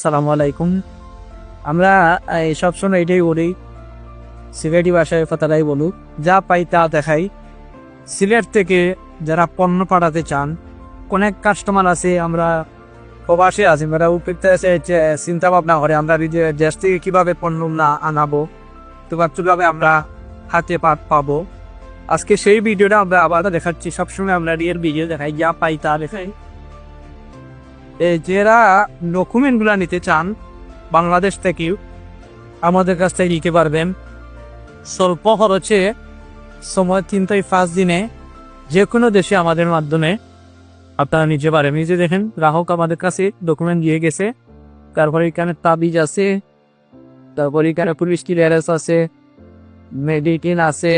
আসসালামু আলাইকুম। আমরা সবসময় এটাই বলি, সিলেটি ভাষায় কথাটাই বলুক, যা পাই তা দেখাই। সিলেট থেকে যারা পণ্য পাঠাতে চান, অনেক কাস্টমার আছে, আমরা প্রবাসী আছি, আমরা উপরতে এসে চিন্তা ভাবনা করে আমরা দেশ থেকে কীভাবে পণ্য না আনাবো, কীভাবে আমরা হাতে পাবো। আজকে সেই ভিডিওটা আমরা আবার দেখাচ্ছি। সবসময় আমরা রিয়েল ভিডিও দেখাই, যা পাই তা দেখাই। যারা ডকুমেন্টগুলো নিতে চান বাংলাদেশ থেকেও আমাদের কাছ থেকে নিতে পারবেন স্বল্প খরচে, সময় 3 থেকে 5 দিনে যে কোনো দেশে আমাদের মাধ্যমে আপনারা নিতে পারেন। নিজে দেখেন, গ্রাহক আমাদের কাছে ডকুমেন্ট দিয়ে গেছে, তারপরে এখানে তাবিজ আছে, তারপরে এখানে পুলিশ ক্লিয়ারেন্স আছে, মেডিকেল আছে,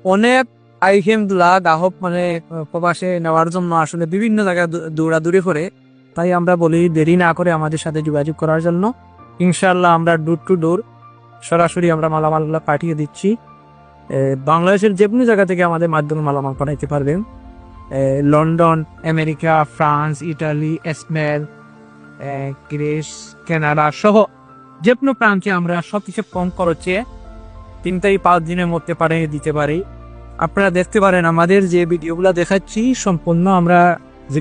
অনেক আইটেমগুলা গ্রাহক প্রবাসে নেওয়ার জন্য আসলে বিভিন্ন জায়গায় দৌড়াদৌড়ি করে। তাই আমরা বলি দেরি না করে আমাদের সাথে যোগাযোগ করার জন্য। ইনশাল্লাহ আমরা ডোর টু ডোর সরাসরি আমরা মালামালগুলো পাঠিয়ে দিচ্ছি। বাংলাদেশের যে কোনো জায়গা থেকে আমাদের মাধ্যমে মালামাল পাঠাইতে পারবেন। London, America, France, Italy, Spain, Greece, Canada সহ যে কোনো প্রান্তে আমরা সবকিছু কম খরচে 3 থেকে 5 দিনের মধ্যে পাঠিয়ে দিতে পারি। আপনারা দেখতে পারেন আমাদের যে ভিডিওগুলো দেখাচ্ছি সম্পূর্ণ আমরা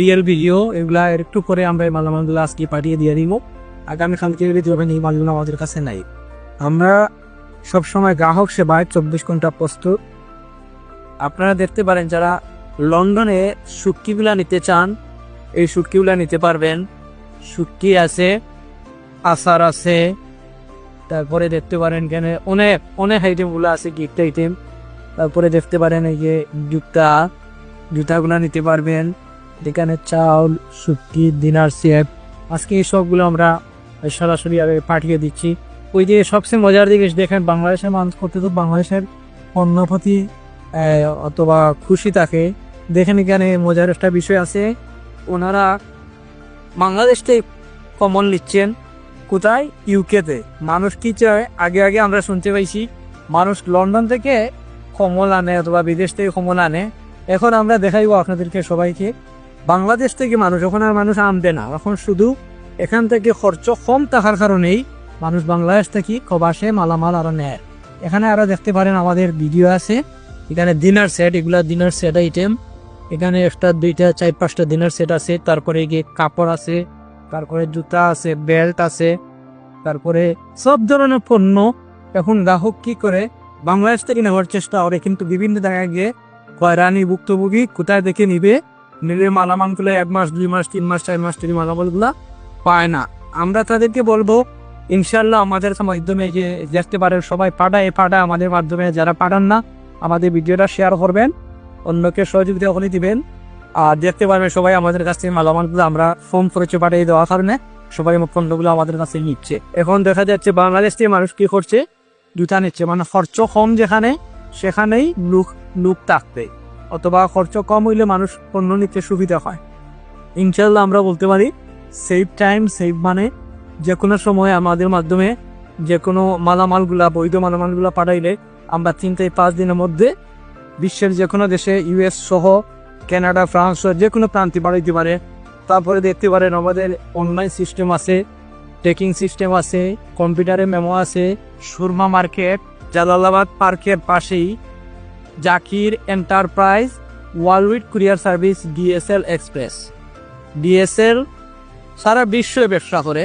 রিয়েল ভিডিও। এগুলা একটু করে আমরা এই মালামালগুলো আজকে পাঠিয়ে দিয়ে দিব। আগামীকালকে দিবেন, এই মালগুলো আমাদের কাছে নাই। আমরা সবসময় গ্রাহক সেবায় 24 ঘন্টা প্রস্তুত। আপনারা দেখতে পারেন যারা লন্ডনে শুটকিগুলা নিতে চান, এই শুটকিগুলা নিতে পারবেন। শুটকি আছে, আচার আছে, তারপরে দেখতে পারেন কেন অনেক অনেক আইটেমগুলো আছে, গিফট আইটেম। তারপরে দেখতে পারেন এই যে জুতাগুলো নিতে পারবেন। এখানে চাউল, শুটকি, ডিনার সেট, আজকে এই সবগুলো আমরা সরাসরি পাঠিয়ে দিচ্ছি। ওই যে সবচেয়ে মজার জিনিস দেখেন, বাংলাদেশের মানুষ করতে তো বাংলাদেশের পণ্য প্রতি অথবা খুশি থাকে। দেখেন এখানে মজার একটা বিষয় আছে, ওনারা বাংলাদেশ থেকে কমল নিচ্ছেন কোথায়? ইউকেতে। মানুষ কি চায়, আগে আমরা শুনতে পাইছি মানুষ লন্ডন থেকে কমল আনে অথবা বিদেশ থেকে কমল আনে। এখন আমরা দেখাইবো আপনাদেরকে সবাইকে বাংলাদেশ থেকে মানুষ, এখন আর মানুষ আনবে না, এখন শুধু এখান থেকে খরচ কম থাকার কারণেই মানুষ বাংলাদেশ থেকে প্রবাসে মালামাল আরো নেয়। এখানে আরো দেখতে পারেন আমাদের ভিডিও আছে, এখানে ডিনার সেট, এগুলা ডিনার সেট আইটেম। এখানে 1টা 2টা 4 5টা ডিনার সেট আছে। তারপরে গিয়ে কাপড় আছে, তারপরে জুতা আছে, বেল্ট আছে, তারপরে সব ধরনের পণ্য। এখন গ্রাহক কি করে বাংলাদেশ থেকে নেওয়ার চেষ্টা করে, কিন্তু বিভিন্ন জায়গায় গিয়ে হয়রানি ভুক্তভোগী, কোথায় দেখে নিলে মালামালগুলো 1 মাস 2 মাস 3 মাস 4 মাস থেকে মালামালগুলা পায় না। আমরা তাদেরকে বলবো ইনশাল্লাহ আমাদের মাধ্যমে যে দেখতে পারেন সবাই পাঠায় আমাদের মাধ্যমে। যারা পাঠান না, আমাদের ভিডিওটা শেয়ার করবেন, অন্যকে সহযোগিতা করে দিবেন। আর দেখতে পারবেন সবাই আমাদের কাছ থেকে মালামালগুলো আমরা ফোন করেছে পাঠিয়ে দেওয়ার কারণে সবাই পণ্যগুলো আমাদের কাছে নিচ্ছে। এখন দেখা যাচ্ছে বাংলাদেশ থেকে মানুষ কি করছে, জুতা নিচ্ছে, খরচ কম যেখানে সেখানেই লুক থাকবে, অথবা খরচ কম হইলে মানুষ পণ্য নিতে সুবিধা হয়। ইনশাল্লাহ আমরা বলতে পারি সেভ টাইম সেভ যে কোনো সময় আমাদের মাধ্যমে যে কোনো মালামালগুলা, বৈধ মালামালগুলা পাঠাইলে আমরা 3 থেকে 5 দিনের মধ্যে বিশ্বের যে কোনো দেশে, US সহ কানাডা, ফ্রান্স যে কোনো প্রান্তে পাঠাইতে পারে। তারপরে দেখতে পারেন আমাদের অনলাইন সিস্টেম আছে, ট্রেকিং সিস্টেম আছে, কম্পিউটারে মেমো আছে। সুরমা মার্কেট, জালালাবাদ পার্কের পাশেই Zakir enterprise world courier service, DSL express. DSL সারা বিশ্বে ব্যবসা করে,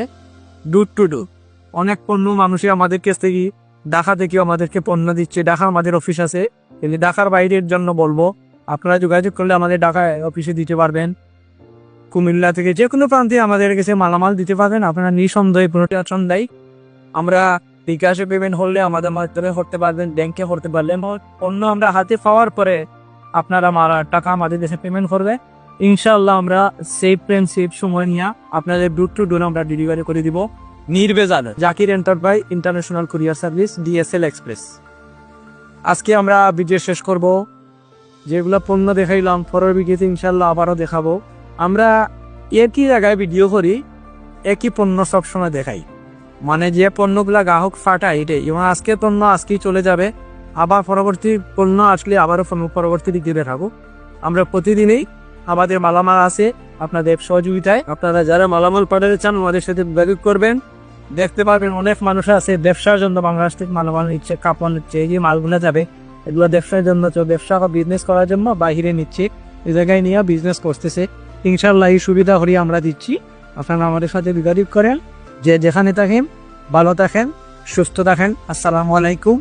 ডোর টু ডোর। অনেক পণ্য মানুষই আমাদের কাছ থেকে, ঢাকা থেকেও আমাদেরকে পণ্য দিচ্ছে। ঢাকা আমাদের অফিস আছে, কিন্তু ঢাকার বাইরের জন্য বলবো আপনারা যোগাযোগ করলে আমাদের ঢাকায় অফিসে দিতে পারবেন। কুমিল্লা থেকে যে কোনো প্রান্তে আমাদের কাছে মালামাল দিতে পারবেন, আপনারা নিঃসন্দেহে প্রোটেকশন দেয়। আমরা বিকাশে পেমেন্ট হলে আমাদের মাধ্যমে করতে পারবেন, ব্যাংকে করতে পারলেন। পণ্য আমরা হাতে পাওয়ার পরে আপনারা টাকা আমাদের কাছে পেমেন্ট করবে। ইনশাআল্লাহ আমরা সেফ সময় নিয়ে আপনাদের ডোর টু ডোর আমরা ডেলিভারি করে দিব নির্ভেজাল। Zakir enterprise international courier service, DSL express. আজকে আমরা ভিডিও শেষ করব। যেগুলো পণ্য দেখাইলাম পরের ভিডিওতে ইনশাআল্লাহ আবারও দেখাবো। আমরা একই জায়গায় ভিডিও করি, একই পণ্য সবসময় দেখাই, যে পণ্যগুলা গ্রাহক ফাটায় এটাই। এবং আজকে পণ্য আজকেই চলে যাবে, আবার পরবর্তী পণ্য আসলে আবারও পরবর্তী দিকে দেখাবো। আমরা প্রতিদিনই আমাদের মালামাল আছে, আপনাদের সহযোগিতায়। আপনারা যারা মালামাল পাঠাতে চান আমাদের সাথে যোগাযোগ করবেন। দেখতে পারবেন অনেক মানুষ আছে ব্যবসার জন্য বাংলাদেশ থেকে মালামাল নিচ্ছে, কাপড় নিচ্ছে, এই যে মালগুলো যাবে এগুলো ব্যবসার জন্য, তো ব্যবসা বা বিজনেস করার জন্য বাহিরে নিচ্ছে, এই জায়গায় নিয়ে বিজনেস করতেছে। ইনশাল্লাহ এই সুবিধা হরি আমরা দিচ্ছি। আপনারা আমাদের সাথে যোগাযোগ করেন। যে যেখানে থাকেন ভালো থাকেন, সুস্থ থাকেন। আসসালামু আলাইকুম।